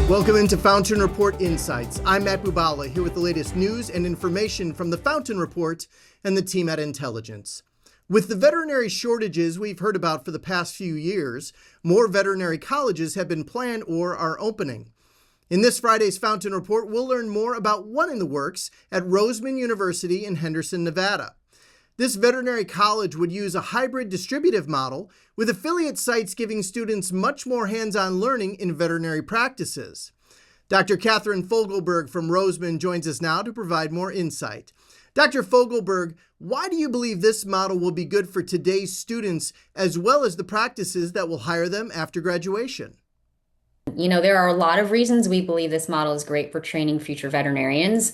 Welcome into Fountain Report Insights. I'm Matt Bubala, here with the latest news and information from the Fountain Report and the team at Intelligence. With the veterinary shortages we've heard about for the past few years, more veterinary colleges have been planned or are opening. In this Friday's Fountain Report, we'll learn more about one in the works at Roseman University in Henderson, Nevada. This veterinary college would use a hybrid distributive model with affiliate sites giving students much more hands-on learning in veterinary practices. Dr. Karen Fogelberg from Roseman joins us now to provide more insight. Dr. Fogelberg, why do you believe this model will be good for today's students as well as the practices that will hire them after graduation? There are a lot of reasons we believe this model is great for training future veterinarians.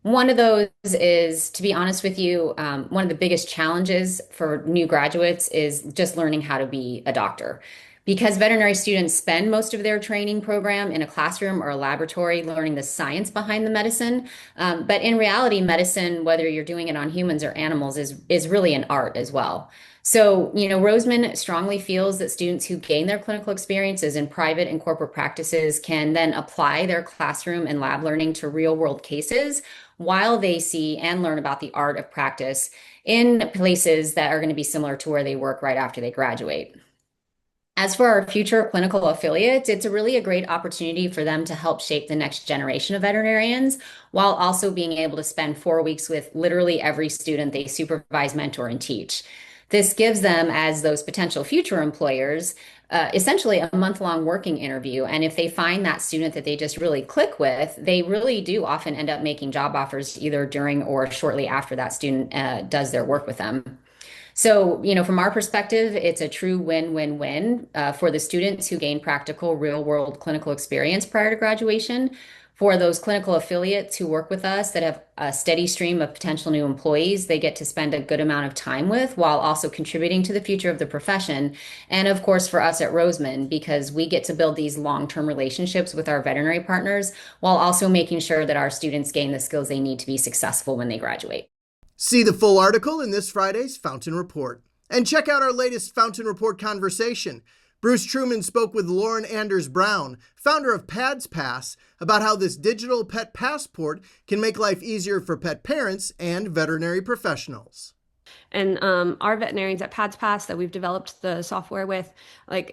One of those is, to be honest with you, one of the biggest challenges for new graduates is just learning how to be a doctor. Because veterinary students spend most of their training program in a classroom or a laboratory learning the science behind the medicine. But in reality, medicine, whether you're doing it on humans or animals, is really an art as well. So, Roseman strongly feels that students who gain their clinical experiences in private and corporate practices can then apply their classroom and lab learning to real world cases while they see and learn about the art of practice in places that are going to be similar to where they work right after they graduate. As for our future clinical affiliates, it's really a great opportunity for them to help shape the next generation of veterinarians while also being able to spend 4 weeks with literally every student they supervise, mentor, and teach. This gives them, as those potential future employers, essentially a month-long working interview. And if they find that student that they just really click with, they really do often end up making job offers either during or shortly after that student does their work with them. So, from our perspective, it's a true win-win-win for the students who gain practical real-world clinical experience prior to graduation. For those clinical affiliates who work with us that have a steady stream of potential new employees, they get to spend a good amount of time with while also contributing to the future of the profession. And of course, for us at Roseman, because we get to build these long-term relationships with our veterinary partners while also making sure that our students gain the skills they need to be successful when they graduate. See the full article in this Friday's Fountain Report. And check out our latest Fountain Report conversation. Bruce Truman spoke with Lauren Anders Brown, founder of PadsPass, about how this digital pet passport can make life easier for pet parents and veterinary professionals. And our veterinarians at PadsPass that we've developed the software with,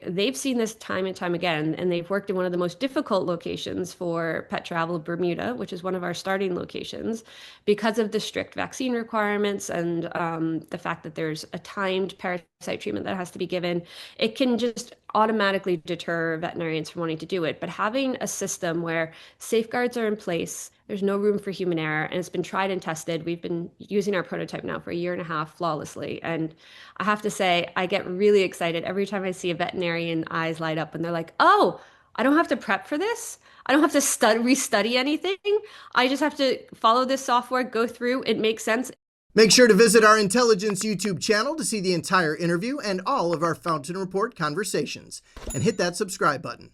they've seen this time and time again, and they've worked in one of the most difficult locations for pet travel, Bermuda, which is one of our starting locations, because of the strict vaccine requirements and the fact that there's a timed parasite treatment that has to be given. It can just automatically deter veterinarians from wanting to do it. But having a system where safeguards are in place, there's no room for human error, and it's been tried and tested. We've been using our prototype now for a year and a half flawlessly. And I have to say, I get really excited every time I see a veterinarian eyes light up and they're like, oh, I don't have to prep for this. I don't have to restudy anything. I just have to follow this software, go through, it makes sense. Make sure to visit our Intelligence YouTube channel to see the entire interview and all of our Fountain Report conversations. And hit that subscribe button.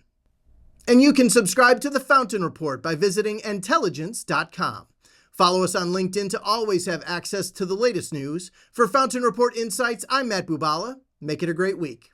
And you can subscribe to the Fountain Report by visiting intelligence.com. Follow us on LinkedIn to always have access to the latest news. For Fountain Report Insights, I'm Matt Bubala. Make it a great week.